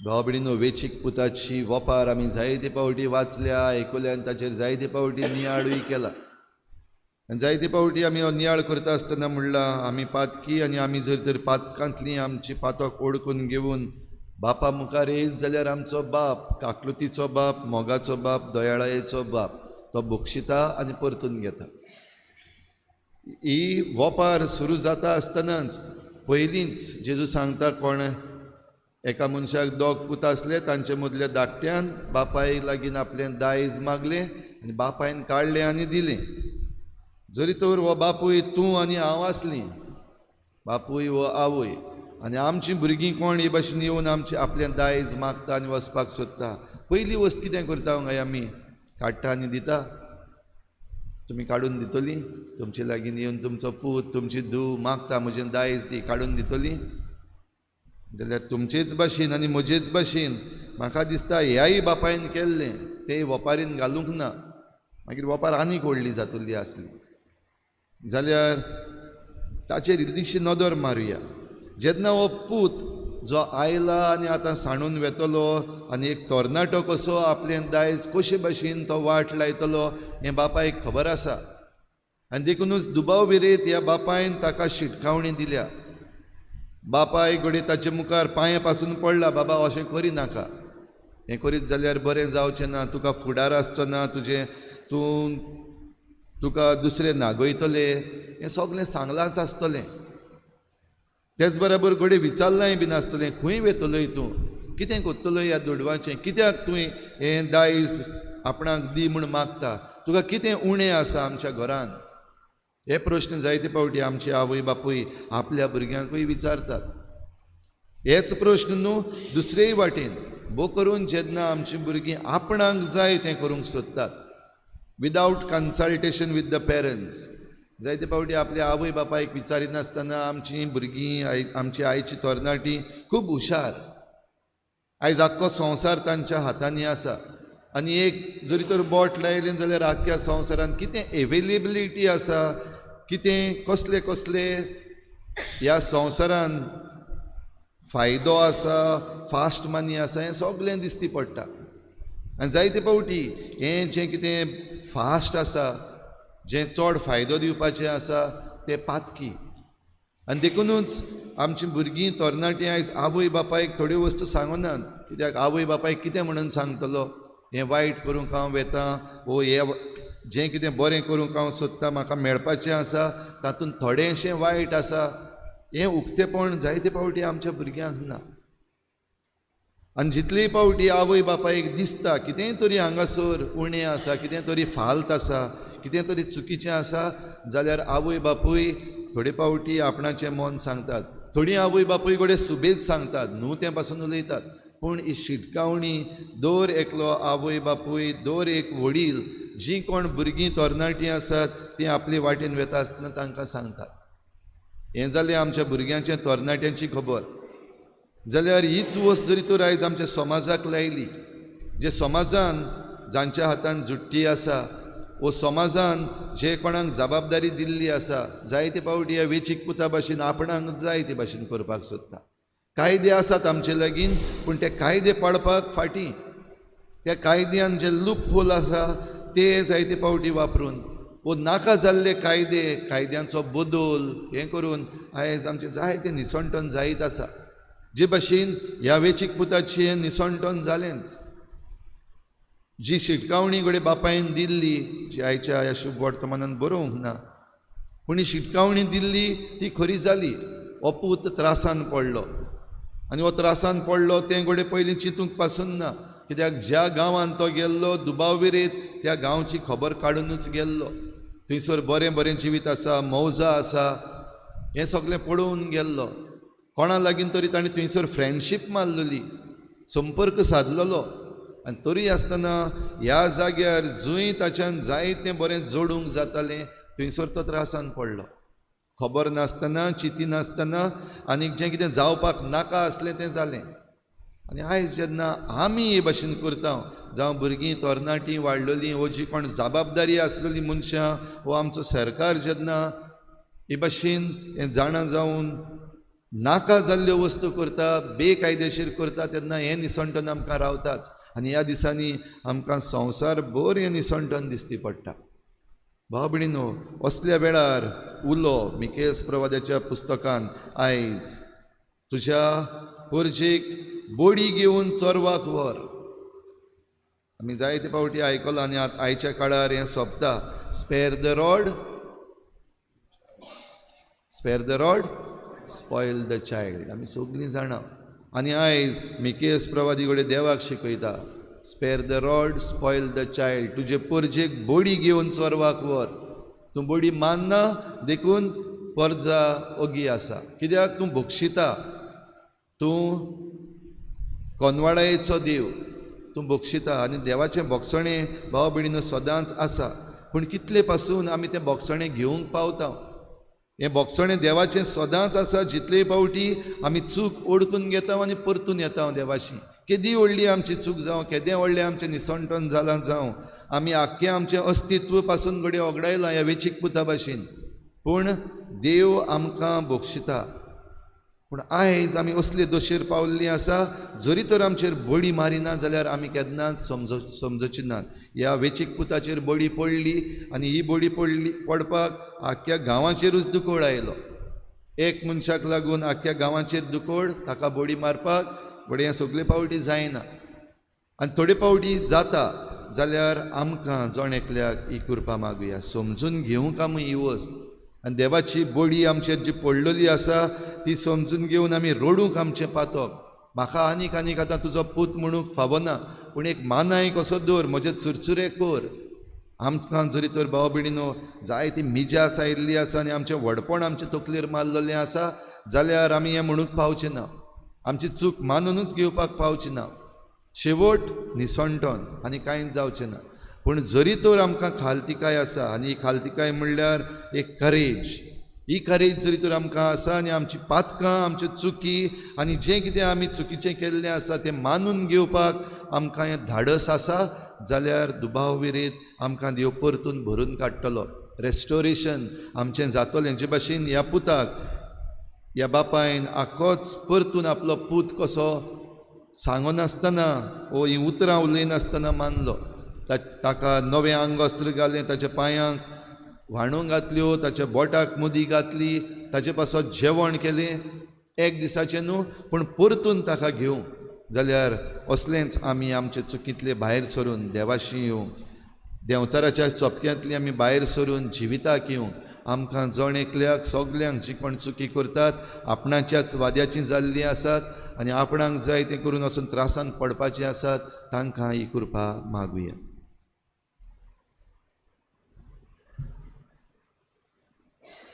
भाव भयणीनो, वेंचीक पुताची वोपार आमी जायते पावटी वाचल्या, आयकल्या आनी ताचेर जायते पावटी नियाळूय केला. आनी जायते पावटी आमी हो नियाळ करता आसतना म्हणलां आमी पातकी, आनी आमी जर तर पातकांतलीं आमची पातक ओळखून घेवन बापा मुखार येयत जाल्यार आमचो बाप, काकलुतीचो बाप, मोगाचो बाप, दयाळायेचो बाप तो बक्षिता आनी परतून घेता. ही वोपार सुरू जाता आसतनाच पयलींच जेजू सांगता, कोण एका मनशाक दोग पूत आसले तांचे मदल्या धाकट्यान बापाय लागीं आपलें दायज मागलें आनी बापायन काडलें आनी दिलें. जरी तर हो बापूय तूं आनी हांव आसलीं, बापूय वो आवय, आनी आमचीं भुरगीं कोण हे भाशेन येवन आमचें आपलें दायज मागता आनी वचपाक सोदता, पयली वस्त कितें करता काय आमी काडटा आनी दिता. तुमी काडून दितलीं? तुमचे लागीं येवन तुमचो पूत, तुमची धूव मागता म्हजें दायज दी, काडून दितलीं? जाल्यार तुमचेच भाशेन आनी म्हजेच भाशेन म्हाका दिसता ह्याय बापायन केल्लें तें वोपारीन घालूंक ना. मागीर वोपार आनीक व्हडली जातली आसली जाल्यार ताचेर इल्लीशी नदर मारुया. जेन्ना हो पूत जो आयला आनी आतां सांडून वेतलो आनी एक तरणाटो कसो आपलें दायज कशे भाशेन तो वाट लायतलो हें बापायक खबर आसा. आनी देखूनच दुबाव विरेत ह्या बापायन ताका शिटकावणी दिल्या. बापाय घडये ताचे मुखार पांये पासून पडला, बाबा अशें करिनाका, हें करीत जाल्यार बरें जावचें ना, तुका फुडार आसचो ना, तुका दुसरे नागयतले, हें सगळें सांगलांच आसतलें. तेच बरोबर घडये विचारलांय बीन आसतलें, खंय वेतलोय तूं, कितें कोत्तलो ह्या दुडवाचें, कित्याक तुवें हें दायज आपणाक दी म्हूण मागता, तुका कितें उणें आसा आमच्या घरान. हे प्रश्न जायते पावटी आमचे आवय बापूय आपल्या भुरग्यांकूय विचारतात. हेच प्रश्न न्हू दुसरेय वाटेन भोव करून जेन्ना आमची भुरगीं आपणाक जाय तें करूंक सोदतात without consultation with the parents. जायते पावटी आपल्या आवय बापायक विचारिनासतना आमचीं भुरगीं, आमची आयची तरणाटीं खूब हुशार. आयज आख्खो संवसार तांच्या हातांनी आसा आनी एक जरी तर बोट लायलें जाल्यार आख्ख्या संवसारान कितें एवेलेबिलिटी आसा, कितें कसले कसले ह्या संवसारान फायदो आसा, फास्ट मनी आसा, हें सगळें दिश्टी पडटा. आनी जायते पावटी हें जें कितें फास्ट आसा, जें चड फायदो दिवपाचें आसा तें पातकी. आनी देखूनच आमचीं भुरगीं तरणाटीं आयज आवय बापायक थोड्यो वस्तू सांगनात. कित्याक आवय बापायक कितें म्हणून सांगतलो, हें वायट करूंक हांव वेतां, वो हें जें कितें बरें करूंक हांव सोदतां म्हाका मेळपाचें आसा तातूंत थोडेंशें वायट आसा, हें उक्तेपण जायते पावटी आमच्या भुरग्यांक ना. आनी जितलेय पावटी आवय बापायक दिसता कितेंय तरी हांगासर उणें आसा, कितें तरी फाल्त आसा, कितें तरी चुकीचें आसा, जाल्यार आवय बापूय थोडे पावटी आपणाचें मन सांगतात. थोडीं आवय बापूय घडये सुबेज सांगतात, न्हू तें पासून उलयतात. पूण ही शिटकावणी दर एकलो आवय बापूय, दर एक वडील, जीं कोण भुरगीं तरणाटीं आसात तीं आपले वाटेन वेता आसतना तांकां सांगतात. हें जालें आमच्या भुरग्यांचें तरणाट्यांची खबर. जाल्यार हीच वस्त जरी तर आयज आमच्या समाजाक लायली, जे समाजान जांच्या हातान जुट्टी आसा, वो समाजान जे कोणाक जबाबदारी दिल्ली आसा, जायते पावटी ह्या वेंचीक पुता भाशेन आपणाक जाय ते भाशेन करपाक सोदता. कायदे आसात आमचे लागीं, पूण ते कायदे पाळपाक फाटीं. त्या कायद्यान जे लूप होल आसा ते जायते पावटी वापरून वो नाका जाल्ले कायद्यांचो बदल हें करून आयज आमचें जायतें निसंटन जायत आसा. जे भाशेन ह्या वेंचीक पुताचें निसंटन जालेंच. जी शिटकावणी घडये बापायन दिल्ली, जी आयच्या ह्या शुभ वर्तमानान बरोवंक ना, पूण ही शिटकावणी दिल्ली ती खरी जाली. हो पूत त्रासान पडलो आनी हो त्रासान पडलो तें घडये पयलीं चिंतूंक पासून ना. कित्याक ज्या गांवांत तो गेल्लो दुबावविरेत त्या गांवची खबर काडूनच गेल्लो. थंयसर बरें बरें जिवीत आसा, मौजा आसा, हें सगळें पळोवन गेल्लो. कोणा लागीं तरी ताणें थंयसर फ्रेंडशीप मारलेली, संपर्क सादलेलो. आनी तरी आसतना ह्या जाग्यार जंय ताच्यान जायतें बरें जोडूंक जातालें थंयसर तो त्रासान पडलो. खबर नासतना, चिती नासतना आनीक जें कितें जावपाक नाका आसलें तें जालें. आनी आयज जेन्ना आमी हे भाशेन करता, जावं भुरगीं तरणाटीं वाडलेलीं, वो जी कोण जबाबदारी आसलेलीं मनशां, वो आमचो सरकार जेन्ना हे भाशेन हें जाणा जावन नाका जाल्ल्यो वस्तू करता, बेकायदेशीर करता, तेन्ना हें निसंटन आमकां रावताच. आनी ह्या दिसांनी आमकां संवसार भर हें निसंटन दिसती पडटा. भाव भयणीनो, असल्या वेळार उलो मिकेस प्रवाद्याच्या पुस्तकान आयज तुज्या पोरजेक बोडी घेवन चोरवाक व्हर. आमी जायते फावटी आयकलां आनी आयच्या काळार हें सोंपता. Spare the rod spoil the child. आमी सगळीं जाणा. आनी आयज मिकेस प्रवादी कडेन देवाक शिकयता, spare the rod spoil the child. तुजे पोरजेक बोडी घेवन चोरवाक व्हर. तूं बोडी मानना देखून पर्जा ओगी आसा. कित्याक तूं भोगशिता, तूं कोनवाडायेचो देव, तूं भोगशिता. आनी देवाचें भोगसणें भाव भयणीनो सदांच आसा. पूण कितले पासून आमी तें भोगसणें घेवंक पावता? हें भोगसणें देवाचें सदांच आसा. जितले फावटी आमी चूक ओडकून घेता आनी परतून येता देवाशी. केदी व्हडली आमची चूक जावं, केदें व्हडलें आमचें निसंटन जालां जावं, आमी आख्खें आमचें अस्तित्व पासून घडये ओगडायलां ह्या वेचीक पुता भाशेन. पूण देव आमकां भोगशिता. पूण आयज आमी असले दोशेर पावल्लीं आसा, जरी तर आमचेर बडी मारिना जाल्यार आमी केन्नाच समजची नात. ह्या वेचीक पुताचेर बडी पडली आनी ही बडी पडपाक आख्ख्या गांवाचेरूच दुकोड आयलो. एक मनशाक लागून आख्ख्या गांवाचेर दुकोड, ताका बडी मारपाक. बट हें सगळे फावटी जायना. आनी थोडे फावटी जाता जाल्यार आमकां जण एकल्याक ही कृपा मागुया. समजून घेवंक आमी ही वस्त. आनी देवाची बडी आमचेर जी पडलेली आसा ती समजून घेवन आमी रडूंक आमचें पातक. म्हाका आनीक आतां तुजो पूत म्हणूंक फावना, पूण एक मानाय कसो दवर, म्हजे चुरचुरे कर. आमकां जरी तर भाव भयणीनो जायती मिजास आयिल्ली आसा आनी आमचें व्हडपण आमच्या तकलेर मारलेलें आसा जाल्यार आमी हें म्हणूंक पावचें ना. आमची चूक मानूनच घेवपाक पावची ना. शेवट निसंटन आनी कांयच जावचें ना. पूण जरी तर आमकां खालतिकाय आसा, आनी ही खालतिकाय म्हणल्यार एक करेज, ही करेज जरी तर आमकां आसा आनी आमची पातकां, आमच्यो चुकी आनी जें कितें आमी चुकीचें केल्लें आसा तें मानून घेवपाक आमकां हें धाडस आसा जाल्यार दुबाव विरीत आमकां देव परतून भरून काडटलो. रेस्टोरेशन आमचें जातलें. हेजे भाशेन ह्या पुताक, ह्या बापायन आख्खोच परतून आपलो पूत कसो सांगनासतना ही उतरां उलयनासतना मानलो. ताका नवें आंगवस्त्र घालें, ताच्या पांयांक व्हाणो घातल्यो, ताच्या बोटाक मुदी घातली, ताचे पासत जेवण केलें. एक दिसाचें न्हू, पूण परतून ताका घेवं जाल्यार असलेंच आमी आमचे चुकींतले भायर सरून देवाशी येवं, देंवचाराच्या चोपक्यांतली आमी भायर सरून जिविताक येवं. आमकां जण एकल्याक सगल्यांक जी कोण चुकी करतात आपणाच्याच वाद्याचीं जाल्लीं आसात आनी आपणाक जाय तें करून वचून त्रासान पडपाचीं आसात, तांकां ही कृपा मागुया.